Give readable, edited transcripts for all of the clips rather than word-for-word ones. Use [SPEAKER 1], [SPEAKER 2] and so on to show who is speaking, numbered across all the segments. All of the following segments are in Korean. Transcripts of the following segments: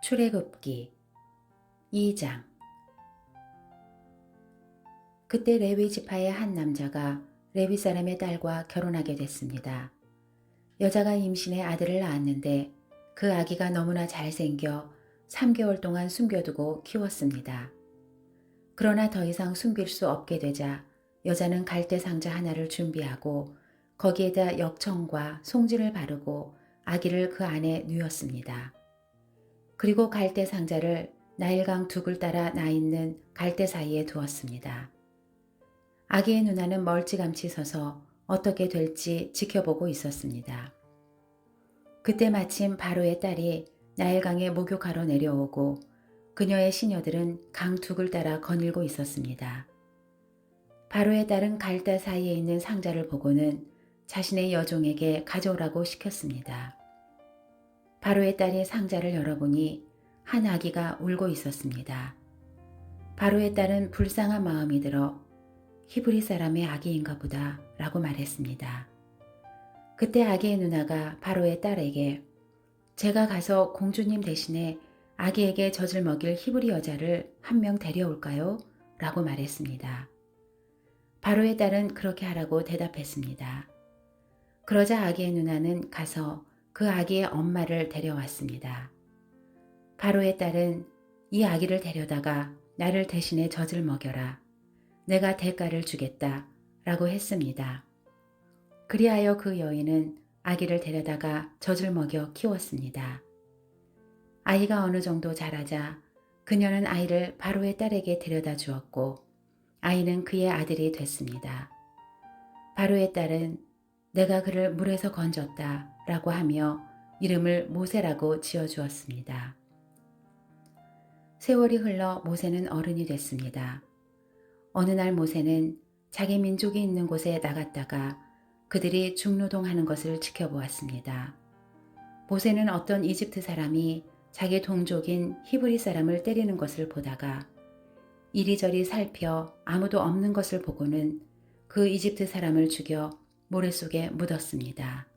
[SPEAKER 1] 출애굽기 2장. 그때 레위 지파의 한 남자가 레위 사람의 딸과 결혼하게 됐습니다. 여자가 임신해 아들을 낳았는데 그 아기가 너무나 잘생겨 3개월 동안 숨겨두고 키웠습니다. 그러나 더 이상 숨길 수 없게 되자 여자는 갈대 상자 하나를 준비하고 거기에다 역청과 송진을 바르고 아기를 그 안에 누웠습니다. 그리고 갈대 상자를 나일강 둑을 따라 나 있는 갈대 사이에 두었습니다. 아기의 누나는 멀찌감치 서서 어떻게 될지 지켜보고 있었습니다. 그때 마침 바로의 딸이 나일강에 목욕하러 내려오고 그녀의 시녀들은 강 둑을 따라 거닐고 있었습니다. 바로의 딸은 갈대 사이에 있는 상자를 보고는 자신의 여종에게 가져오라고 시켰습니다. 바로의 딸이 상자를 열어보니 한 아기가 울고 있었습니다. 바로의 딸은 불쌍한 마음이 들어 히브리 사람의 아기인가 보다 라고 말했습니다. 그때 아기의 누나가 바로의 딸에게 제가 가서 공주님 대신에 아기에게 젖을 먹일 히브리 여자를 한 명 데려올까요? 라고 말했습니다. 바로의 딸은 그렇게 하라고 대답했습니다. 그러자 아기의 누나는 가서 그 아기의 엄마를 데려왔습니다. 바로의 딸은 이 아기를 데려다가 나를 대신해 젖을 먹여라. 내가 대가를 주겠다. 라고 했습니다. 그리하여 그 여인은 아기를 데려다가 젖을 먹여 키웠습니다. 아이가 어느 정도 자라자 그녀는 아이를 바로의 딸에게 데려다 주었고 아이는 그의 아들이 됐습니다. 바로의 딸은 내가 그를 물에서 건졌다 라고 하며 이름을 모세라고 지어주었습니다. 세월이 흘러 모세는 어른이 됐습니다. 어느 날 모세는 자기 민족이 있는 곳에 나갔다가 그들이 중노동하는 것을 지켜보았습니다. 모세는 어떤 이집트 사람이 자기 동족인 히브리 사람을 때리는 것을 보다가 이리저리 살펴 아무도 없는 것을 보고는 그 이집트 사람을 죽여 모래 속에 묻었습니다.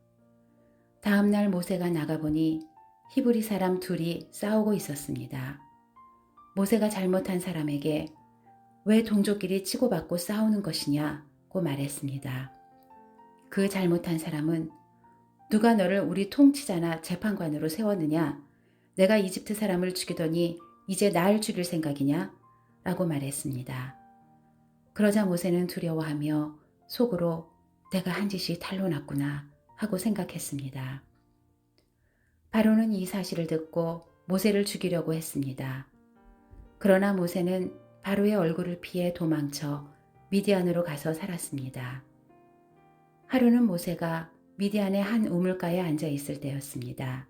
[SPEAKER 1] 다음 날 모세가 나가보니 히브리 사람 둘이 싸우고 있었습니다. 모세가 잘못한 사람에게 왜 동족끼리 치고받고 싸우는 것이냐고 말했습니다. 그 잘못한 사람은 누가 너를 우리 통치자나 재판관으로 세웠느냐? 내가 이집트 사람을 죽이더니 이제 날 죽일 생각이냐? 라고 말했습니다. 그러자 모세는 두려워하며 속으로 내가 한 짓이 탈로 났구나 하고 생각했습니다. 바로는 이 사실을 듣고 모세를 죽이려고 했습니다. 그러나 모세는 바로의 얼굴을 피해 도망쳐 미디안으로 가서 살았습니다. 하루는 모세가 미디안의 한 우물가에 앉아 있을 때였습니다.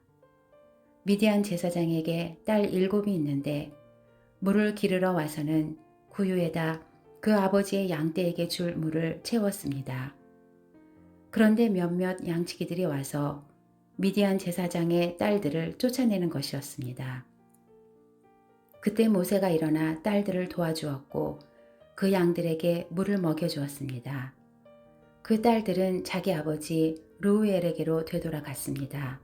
[SPEAKER 1] 미디안 제사장에게 딸 7이 있는데 물을 기르러 와서는 구유에다 그 아버지의 양떼에게 줄 물을 채웠습니다. 그런데 몇몇 양치기들이 와서 미디안 제사장의 딸들을 쫓아내는 것이었습니다. 그때 모세가 일어나 딸들을 도와주었고 그 양들에게 물을 먹여주었습니다. 그 딸들은 자기 아버지 르우엘에게로 되돌아갔습니다.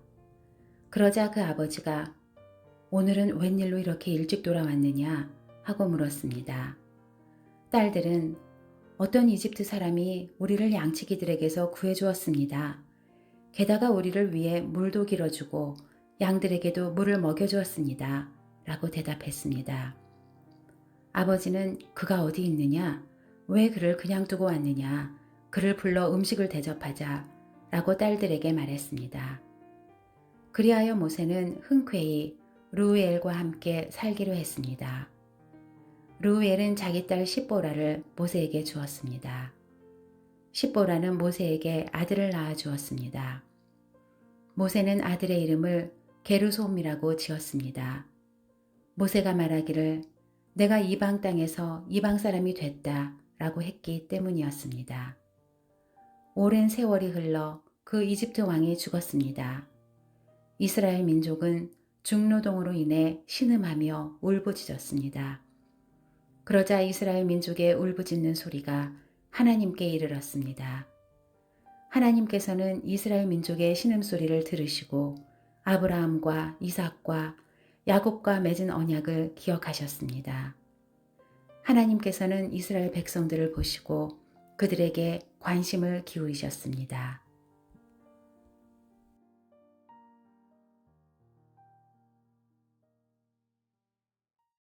[SPEAKER 1] 그러자 그 아버지가 오늘은 웬일로 이렇게 일찍 돌아왔느냐 하고 물었습니다. 딸들은 어떤 이집트 사람이 우리를 양치기들에게서 구해주었습니다. 게다가 우리를 위해 물도 길어주고 양들에게도 물을 먹여주었습니다. 라고 대답했습니다. 아버지는 그가 어디 있느냐? 왜 그를 그냥 두고 왔느냐? 그를 불러 음식을 대접하자. 라고 딸들에게 말했습니다. 그리하여 모세는 흔쾌히 르우엘과 함께 살기로 했습니다. 르우엘은 자기 딸 십보라를 모세에게 주었습니다. 십보라는 모세에게 아들을 낳아 주었습니다. 모세는 아들의 이름을 게르솜이라고 지었습니다. 모세가 말하기를 내가 이방 땅에서 이방 사람이 됐다 라고 했기 때문이었습니다. 오랜 세월이 흘러 그 이집트 왕이 죽었습니다. 이스라엘 민족은 중노동으로 인해 신음하며 울부짖었습니다. 그러자 이스라엘 민족의 울부짖는 소리가 하나님께 이르렀습니다. 하나님께서는 이스라엘 민족의 신음소리를 들으시고 아브라함과 이삭과 야곱과 맺은 언약을 기억하셨습니다. 하나님께서는 이스라엘 백성들을 보시고 그들에게 관심을 기울이셨습니다.